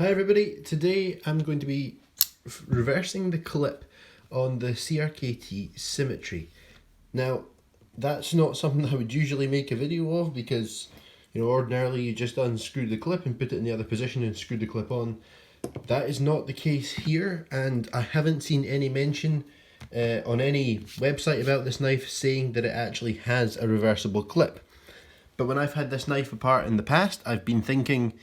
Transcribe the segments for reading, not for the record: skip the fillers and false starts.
Hi everybody, today I'm going to be reversing the clip on the CRKT Symmetry. Now, that's not something I would usually make a video of because, ordinarily you just unscrew the clip and put it in the other position and screw the clip on. That is not the case here, and I haven't seen any mention on any website about this knife saying that it actually has a reversible clip. But when I've had this knife apart in the past, I've been thinking,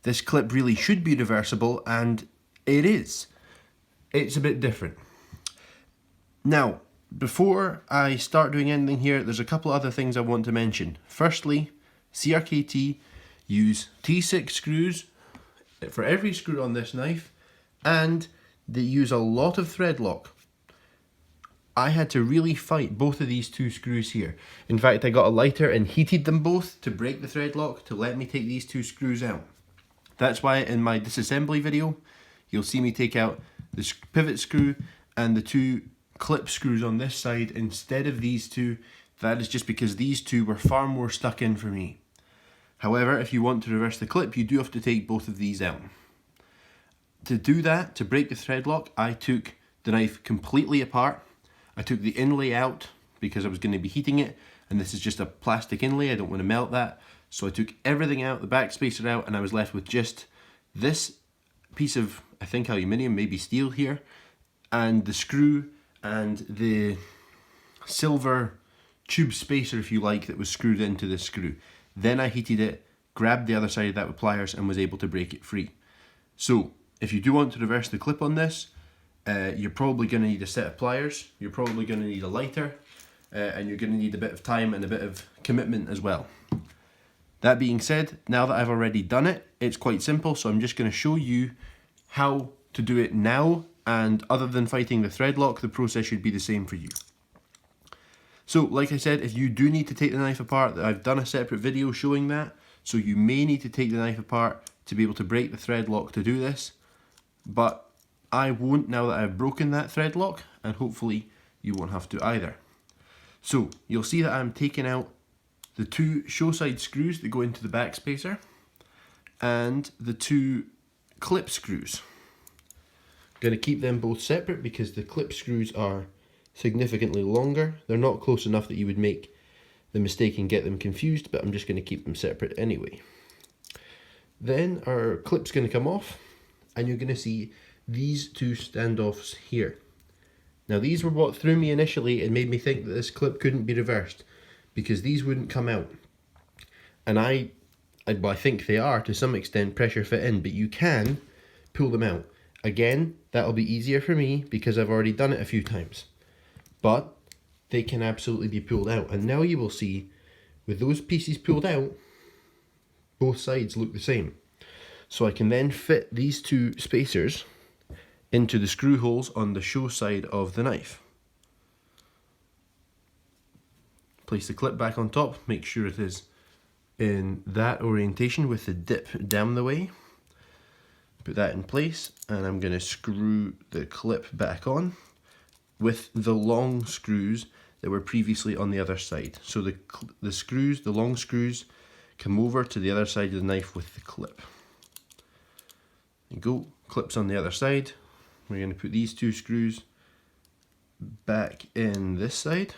this clip really should be reversible, and it is. It's a bit different. Now, before I start doing anything here, there's a couple other things I want to mention. Firstly, CRKT use T6 screws for every screw on this knife, and they use a lot of thread lock. I had to really fight both of these two screws here. In fact, I got a lighter and heated them both to break the thread lock to let me take these two screws out. That's why in my disassembly video, you'll see me take out the pivot screw and the two clip screws on this side instead of these two. That is just because these two were far more stuck in for me. However, if you want to reverse the clip, you do have to take both of these out. To do that, to break the thread lock, I took the knife completely apart. I took the inlay out because I was going to be heating it, and this is just a plastic inlay, I don't want to melt that. So I took everything out, the back spacer out, and I was left with just this piece of, I think, aluminium, maybe steel here, and the screw and the silver tube spacer, if you like, that was screwed into this screw. Then I heated it, grabbed the other side of that with pliers, and was able to break it free. So if you do want to reverse the clip on this, you're probably going to need a set of pliers, you're probably going to need a lighter, and you're going to need a bit of time and a bit of commitment as well. That being said, now that I've already done it, it's quite simple, so I'm just going to show you how to do it now, and other than fighting the thread lock, the process should be the same for you. So, like I said, if you do need to take the knife apart, I've done a separate video showing that, so you may need to take the knife apart to be able to break the thread lock to do this, but I won't now that I've broken that thread lock, and hopefully you won't have to either. So, you'll see that I'm taking out the two show side screws that go into the back spacer and the two clip screws. I'm going to keep them both separate because the clip screws are significantly longer. They're not close enough that you would make the mistake and get them confused, but I'm just going to keep them separate anyway. Then our clip's going to come off, and you're going to see these two standoffs here. Now these were what threw me initially and made me think that this clip couldn't be reversed, because these wouldn't come out. And I think they are to some extent pressure fit in, but you can pull them out. Again, that'll be easier for me because I've already done it a few times. But they can absolutely be pulled out. And now you will see, with those pieces pulled out, both sides look the same. So I can then fit these two spacers into the screw holes on the show side of the knife. Place the clip back on top, make sure it is in that orientation with the dip down the way. Put that in place, and I'm going to screw the clip back on with the long screws that were previously on the other side. So the long screws come over to the other side of the knife with the clip. There you go, clips on the other side. We're going to put these two screws back in this side.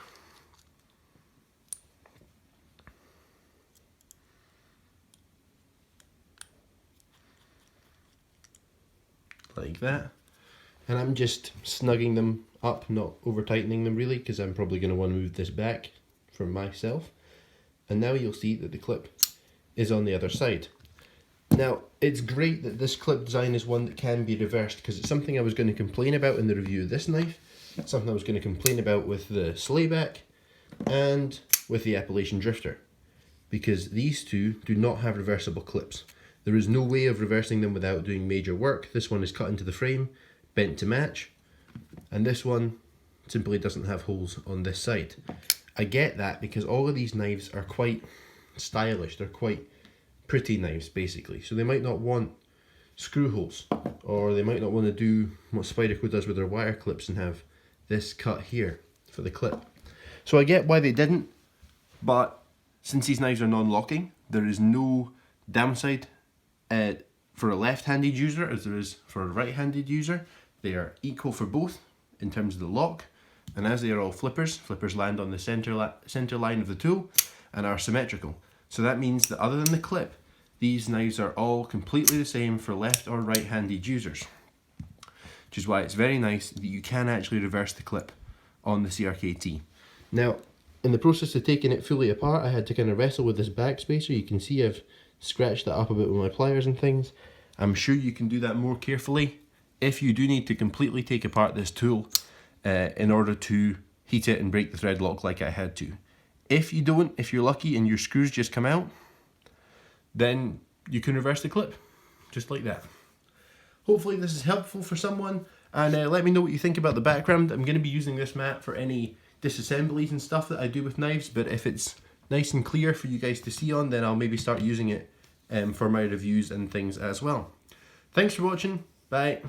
Like that, and I'm just snugging them up, not over tightening them really, because I'm probably going to want to move this back for myself. And now you'll see that the clip is on the other side. Now it's great that this clip design is one that can be reversed, because it's something I was going to complain about in the review of this knife, it's something I was going to complain about with the Slayback and with the Appalachian Drifter, because these two do not have reversible clips. There is no way of reversing them without doing major work. This one is cut into the frame, bent to match, and this one simply doesn't have holes on this side. I get that because all of these knives are quite stylish, they're quite pretty knives basically, so they might not want screw holes, or they might not want to do what Spyderco does with their wire clips and have this cut here for the clip. So I get why they didn't, but since these knives are non-locking, there is no downside for a left-handed user as there is for a right-handed user. They are equal for both in terms of the lock, and as they are all flippers, flippers land on the center line of the tool and are symmetrical. So that means that other than the clip, these knives are all completely the same for left or right-handed users, which is why it's very nice that you can actually reverse the clip on the CRKT. Now, in the process of taking it fully apart, I had to kind of wrestle with this back spacer. You can see I've scratched that up a bit with my pliers and things. I'm sure you can do that more carefully if you do need to completely take apart this tool in order to heat it and break the thread lock like I had to. If you don't, if you're lucky and your screws just come out, then you can reverse the clip, just like that. Hopefully this is helpful for someone, and let me know what you think about the background. I'm going to be using this mat for any disassemblies and stuff that I do with knives, but if it's nice and clear for you guys to see on, then I'll maybe start using it for my reviews and things as well. Thanks for watching, bye.